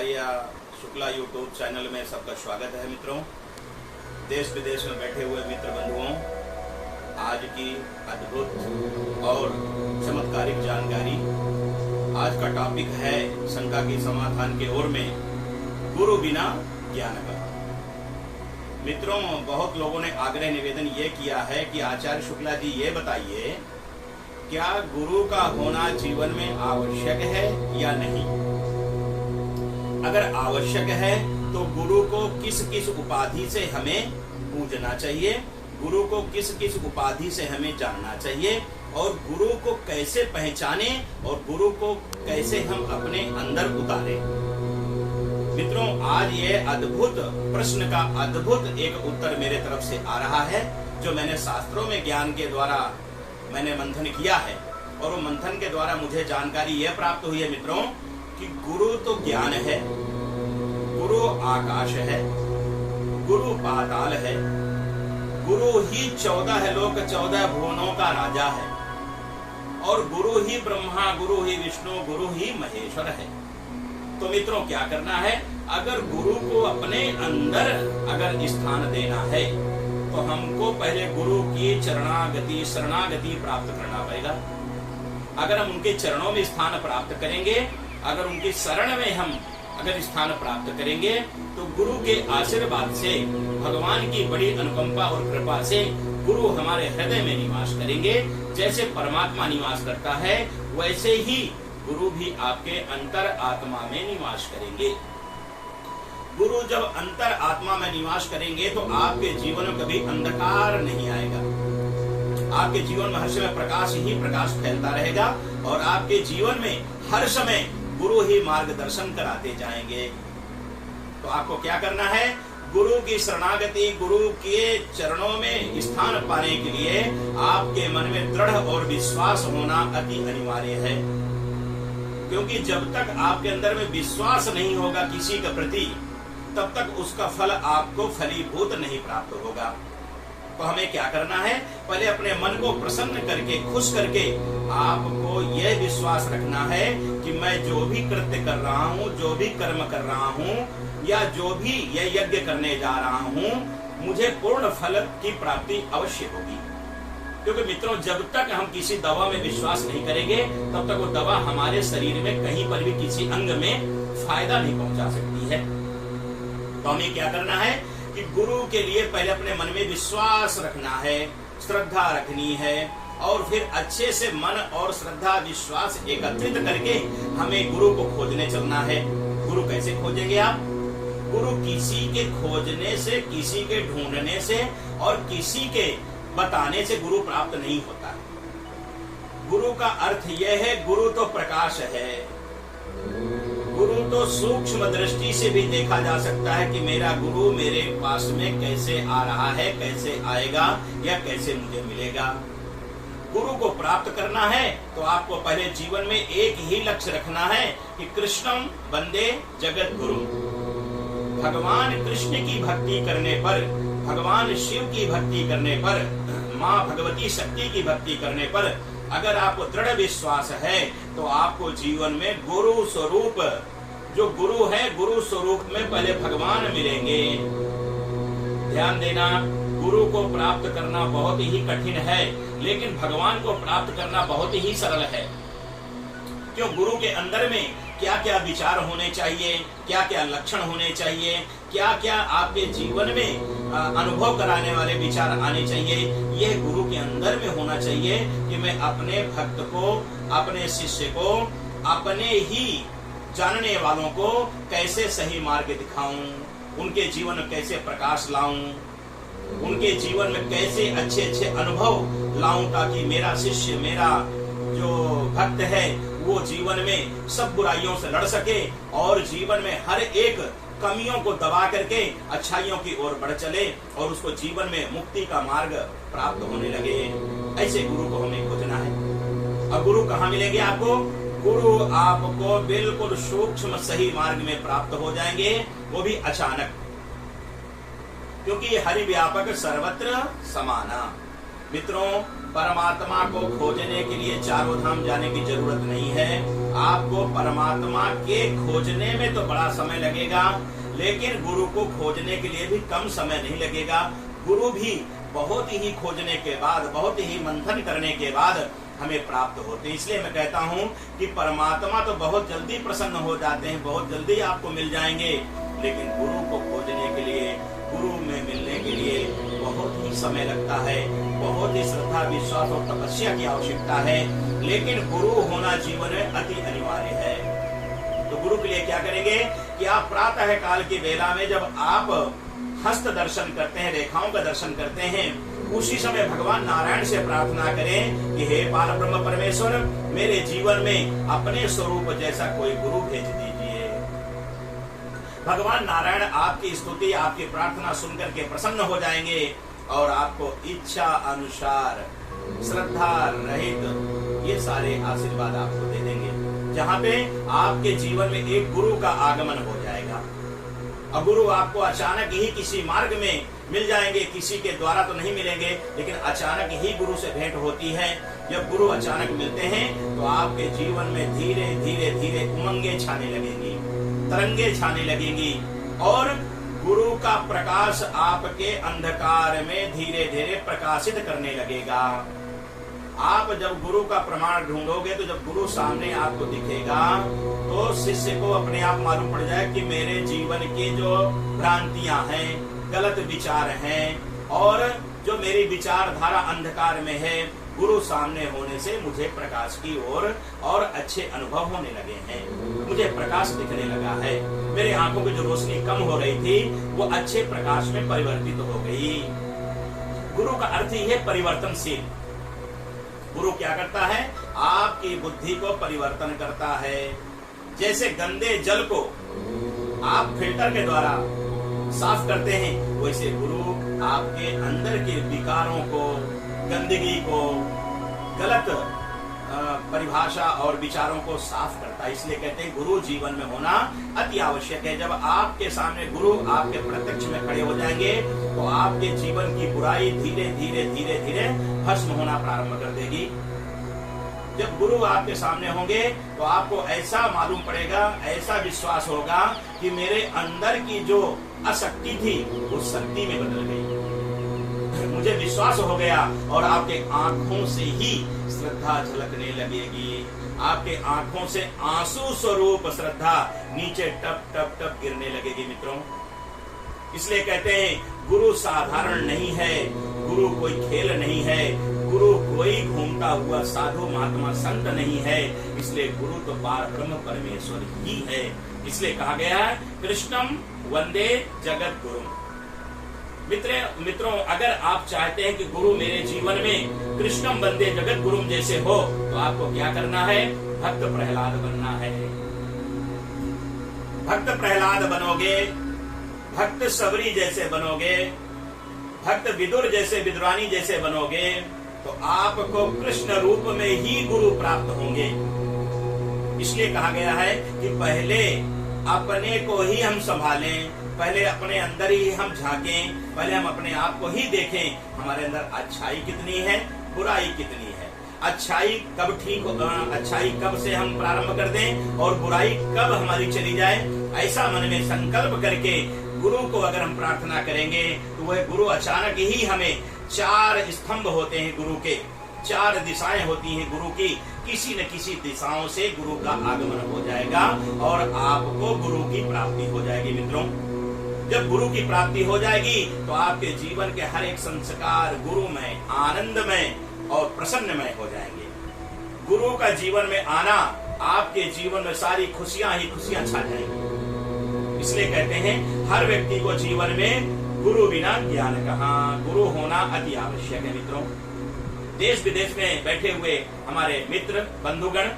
आचार्य Shukla YouTube channel में सबका स्वागत है। मित्रों, देश विदेश में बैठे हुए मित्र बंधुओं, आज की अद्भुत और चमत्कारिक जानकारी, आज का टॉपिक है शंका की समाधान के ओर में गुरु बिना ज्ञान का। मित्रों, बहुत लोगों ने आग्रह निवेदन ये किया है कि आचार्य शुक्ला जी ये बताइए, क्या गुरु का होना जीवन में आवश्यक है या नहीं? अगर आवश्यक है तो गुरु को किस किस उपाधि से हमें पूजना चाहिए, गुरु को किस किस उपाधि से हमें जानना चाहिए, और गुरु को कैसे पहचाने और गुरु को कैसे हम अपने अंदर उतारें। मित्रों, आज ये अद्भुत प्रश्न का अद्भुत एक उत्तर मेरे तरफ से आ रहा है, जो मैंने शास्त्रों में ज्ञान के द्वारा मैंने मंथन किया है, और वो मंथन के द्वारा मुझे जानकारी यह प्राप्त हुई है मित्रों कि गुरु तो ज्ञान है, गुरु आकाश है, गुरु पाताल है, गुरु ही 14 लोक 14 भुवनों का राजा है, और गुरु ही ब्रह्मा, गुरु ही विष्णु, गुरु ही महेश्वर है। तो मित्रों, क्या करना है? अगर गुरु को अपने अंदर अगर स्थान देना है तो हमको पहले गुरु की चरणागति शरणागति प्राप्त करना पड़ेगा। अगर हम उनके चरणों में स्थान प्राप्त करेंगे, अगर उनकी शरण में हम अगर स्थान प्राप्त करेंगे, तो गुरु के आशीर्वाद से, भगवान की बड़ी अनुकंपा और कृपा से गुरु हमारे हृदय में निवास करेंगे। जैसे परमात्मा निवास करता है, वैसे ही गुरु भी आपके अंतर आत्मा में निवास करेंगे। गुरु जब अंतर आत्मा में निवास करेंगे तो आपके जीवन में कभी अंधकार नहीं आएगा, आपके जीवन में हर समय प्रकाश ही प्रकाश फैलता रहेगा, और आपके जीवन में हर समय गुरु ही मार्गदर्शन कराते जाएंगे। तो आपको क्या करना है? गुरु की शरणागति, गुरु के चरणों में स्थान पाने के लिए आपके मन में दृढ़ और विश्वास होना अति अनिवार्य है, क्योंकि जब तक आपके अंदर में विश्वास नहीं होगा किसी के प्रति, तब तक उसका फल आपको फलीभूत नहीं प्राप्त होगा। तो हमें क्या करना है? पहले अपने मन को प्रसन्न करके, खुश करके आपको यह विश्वास रखना है कि मैं जो भी कृत्य कर रहा हूँ, जो भी कर्म कर रहा हूँ, या जो भी यह यज्ञ करने जा रहा हूँ, मुझे पूर्ण फल की प्राप्ति अवश्य होगी। क्योंकि मित्रों, जब तक हम किसी दवा में विश्वास नहीं करेंगे, तब तक वो दवा हमारे शरीर में कहीं पर भी किसी अंग में फायदा नहीं पहुंचा सकती है। तो हमें क्या करना है कि गुरु के लिए पहले अपने मन में विश्वास रखना है, श्रद्धा रखनी है, और फिर अच्छे से मन और श्रद्धा विश्वास एकत्रित करके हमें गुरु को खोजने चलना है। गुरु कैसे खोजेंगे आप? गुरु किसी के खोजने से, किसी के ढूंढने से और किसी के बताने से गुरु प्राप्त नहीं होता है। गुरु का अर्थ यह है, गुरु तो प्रकाश है, गुरु तो सूक्ष्म दृष्टि से भी देखा जा सकता है कि मेरा गुरु मेरे पास में कैसे आ रहा है, कैसे आएगा, या कैसे मुझे मिलेगा। गुरु को प्राप्त करना है तो आपको पहले जीवन में एक ही लक्ष्य रखना है कि कृष्णम वंदे जगत गुरु। भगवान कृष्ण की भक्ति करने पर, भगवान शिव की भक्ति करने पर, माँ भगवती शक्ति की भक्ति करने पर अगर आपको दृढ़ विश्वास है, तो आपको जीवन में गुरु स्वरूप, जो गुरु है, गुरु स्वरूप में पहले भगवान मिलेंगे। ध्यान देना, गुरु को प्राप्त करना बहुत ही कठिन है, लेकिन भगवान को प्राप्त करना बहुत ही सरल है। क्यों? गुरु के अंदर में क्या क्या विचार होने चाहिए, क्या क्या लक्षण होने चाहिए, क्या क्या आपके जीवन में अनुभव कराने वाले विचार आने चाहिए, यह गुरु के अंदर में होना चाहिए कि मैं अपने भक्त को, अपने शिष्य को, अपने ही जानने वालों को कैसे सही मार्ग दिखाऊं, उनके जीवन में कैसे प्रकाश लाऊं, उनके जीवन में कैसे अच्छे अच्छे अनुभव लाऊं, ताकि मेरा शिष्य, मेरा जो भक्त है, वो जीवन में सब बुराइयों से लड़ सके और जीवन में हर एक कमियों को दबा करके अच्छाइयों की ओर बढ़ चले, और उसको जीवन में मुक्ति का मार्ग प्राप्त होने लगे। ऐसे गुरु को हमें खोजना है। और गुरु कहाँ मिलेंगे आपको? गुरु आपको बिल्कुल सूक्ष्म सही मार्ग में प्राप्त हो जाएंगे, वो भी अचानक, क्योंकि ये हरि व्यापक सर्वत्र समाना। मित्रों, परमात्मा को खोजने के लिए चारों धाम जाने की जरूरत नहीं है। आपको परमात्मा के खोजने में तो बड़ा समय लगेगा, लेकिन गुरु को खोजने के लिए भी कम समय नहीं लगेगा। गुरु भी बहुत ही खोजने के बाद, बहुत ही मंथन करने के बाद हमें प्राप्त होते हैं। इसलिए मैं कहता हूँ कि परमात्मा तो बहुत जल्दी प्रसन्न हो जाते हैं, बहुत जल्दी आपको मिल जाएंगे, लेकिन गुरु को खोजने के लिए, गुरु में मिलने के लिए बहुत ही समय लगता है, बहुत ही श्रद्धा, विश्वास और तपस्या की आवश्यकता है। लेकिन गुरु होना जीवन में अति अनिवार्य है। तो गुरु के लिए क्या करेंगे कि आप प्रातः काल की वेला में जब आप हस्त दर्शन करते हैं, रेखाओं का दर्शन करते हैं, उसी समय भगवान नारायण से प्रार्थना करें कि हे पार ब्रह्म परमेश्वर, मेरे जीवन में अपने स्वरूप जैसा कोई गुरु भेज दीजिए। भगवान नारायण आपकी स्तुति, आपकी प्रार्थना सुनकर के प्रसन्न हो जाएंगे और आपको इच्छा अनुसार श्रद्धा रहित ये सारे आशीर्वाद आपको दे देंगे, जहाँ पे आपके जीवन में एक गुरु का आगमन हो जाएगा। और गुरु आपको अचानक ही किसी मार्ग में मिल जाएंगे, किसी के द्वारा तो नहीं मिलेंगे, लेकिन अचानक ही गुरु से भेंट होती है। जब गुरु अचानक मिलते हैं तो आपके जीवन में धीरे धीरे धीरे उमंगे छाने लगेंगी, तरंगे छाने लगेंगी और गुरु का प्रकाश आपके अंधकार में धीरे धीरे प्रकाशित करने लगेगा। आप जब गुरु का प्रमाण ढूंढोगे तो जब गुरु सामने आपको दिखेगा तो शिष्य को अपने आप मालूम पड़ जाए कि मेरे जीवन की जो भ्रांतियां हैं, गलत विचार हैं और जो मेरी विचारधारा अंधकार में है, गुरु सामने होने से मुझे प्रकाश की ओर और अच्छे अनुभव होने लगे हैं, मुझे प्रकाश दिखने लगा है। मेरे आंखों की जो रोशनी कम हो रही थी वो अच्छे प्रकाश में परिवर्तित हो गई। गुरु का अर्थ ही है परिवर्तनशील। गुरु क्या करता है? आपकी बुद्धि को परिवर्तन करता है। जैसे गंदे जल को आप फिल्टर के द्वारा साफ करते हैं, वैसे गुरु आपके अंदर के विकारों को, गंदगी को, गलत परिभाषा और विचारों को साफ करता है। इसलिए कहते हैं गुरु जीवन में होना अति आवश्यक है। जब आपके सामने गुरु आपके प्रत्यक्ष में खड़े हो जाएंगे तो आपके जीवन की बुराई धीरे धीरे धीरे धीरे भस्म होना प्रारंभ कर देगी। जब गुरु आपके सामने होंगे तो आपको ऐसा मालूम पड़ेगा, ऐसा विश्वास होगा कि मेरे अंदर की जो अशक्ति थी वो शक्ति में बदल गई, मुझे विश्वास हो गया। और आपके आंखों से ही श्रद्धा झलकने लगेगी, आपके आंखों से आंसू स्वरूप श्रद्धा नीचे टप टप टप गिरने लगेगी मित्रों। इसलिए कहते हैं गुरु साधारण नहीं है, गुरु कोई खेल नहीं है, गुरु कोई घूमता हुआ साधु महात्मा संत नहीं है। इसलिए गुरु तो पार ब्रह्म परमेश्वर ही है। इसलिए कहा गया है कृष्णम वंदे जगत गुरु। मित्रों, अगर आप चाहते हैं कि गुरु मेरे जीवन में कृष्णम वंदे जगत गुरु जैसे हो तो आपको क्या करना है? भक्त प्रहलाद बनना है। भक्त प्रहलाद बनोगे, भक्त सबरी जैसे बनोगे, भक्त विदुर जैसे, विद्वानी जैसे बनोगे तो आपको कृष्ण रूप में ही गुरु प्राप्त होंगे। इसलिए कहा गया है कि पहले अपने को ही हम संभालें, पहले अपने अंदर ही हम झांकें, पहले हम अपने आप को ही देखें, हमारे अंदर अच्छाई कितनी है, बुराई कितनी है। अच्छाई कब ठीक हो, अच्छाई कब से हम प्रारंभ कर दें और बुराई कब हमारी चली जाए, ऐसा मन में संकल्प करके गुरु को अगर हम प्रार्थना करेंगे तो वह गुरु अचानक ही हमें, चार स्तंभ होते हैं गुरु के, चार दिशाएं होती हैं गुरु की, किसी न किसी दिशाओं से गुरु का आगमन हो जाएगा और आपको गुरु की प्राप्ति हो जाएगी। मित्रों, जब गुरु की प्राप्ति हो जाएगी तो आपके जीवन के हर एक संस्कार गुरुमय, आनंदमय और प्रसन्नमय हो जाएंगे। गुरु का जीवन में आना, आपके जीवन में सारी खुशियां ही खुशियां छा जाएंगी। इसलिए कहते हैं हर व्यक्ति को जीवन में गुरु बिना ज्ञान कहाँ, गुरु होना अति आवश्यक है। मित्रों, देश विदेश में बैठे हुए हमारे मित्र बंधुगण,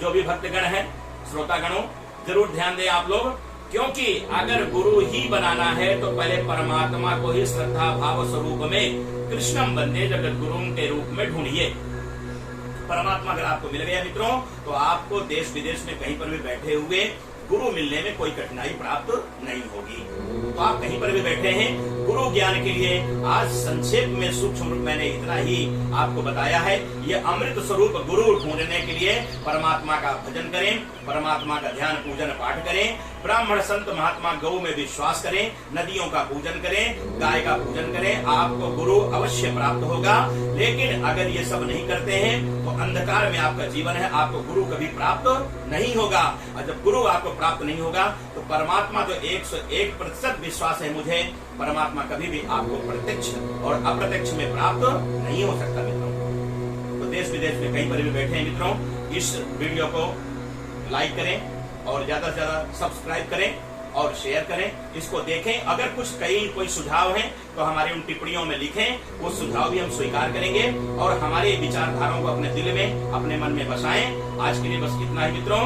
जो भी भक्तगण हैं, श्रोतागणों, जरूर ध्यान दें आप लोग, क्योंकि अगर गुरु ही बनाना है तो पहले परमात्मा को ही श्रद्धा भाव स्वरूप में कृष्णम वंदे जगत गुरु के रूप में ढूंढिए। परमात्मा अगर आपको मिल गया मित्रों तो आपको देश विदेश में कहीं पर भी बैठे हुए गुरु मिलने में कोई कठिनाई प्राप्त नहीं होगी। तो आप कहीं पर भी बैठे हैं, गुरु ज्ञान के लिए आज संक्षेप में सूक्ष्म रूप मैंने इतना ही आपको बताया है। ये अमृत स्वरूप गुरु ढूंढने के लिए परमात्मा का भजन करें, परमात्मा का ध्यान पूजन पाठ करें, ब्राह्मण संत महात्मा गौ में विश्वास करें, नदियों का पूजन करें, गाय का पूजन करें, आपको गुरु अवश्य प्राप्त होगा। लेकिन अगर ये सब नहीं करते हैं तो अंधकार में आपका जीवन है, आपको गुरु कभी प्राप्त नहीं होगा। और जब गुरु आपको प्राप्त नहीं होगा तो परमात्मा तो 101% विश्वास है मुझे, परमात्मा कभी भी आपको प्रत्यक्ष और अप्रत्यक्ष में प्राप्त नहीं हो सकता मित्रों। तो देश विदेश में कहीं पर भी बैठे हैं मित्रों, इस वीडियो को लाइक करें और ज्यादा से ज्यादा सब्सक्राइब करें और शेयर करें, इसको देखें। अगर कोई सुझाव है तो हमारी उन टिप्पणियों में लिखें, वो सुझाव भी हम स्वीकार करेंगे और हमारे विचारधाराओं को अपने दिल में, अपने मन में बसाएं। आज के लिए बस इतना ही मित्रों।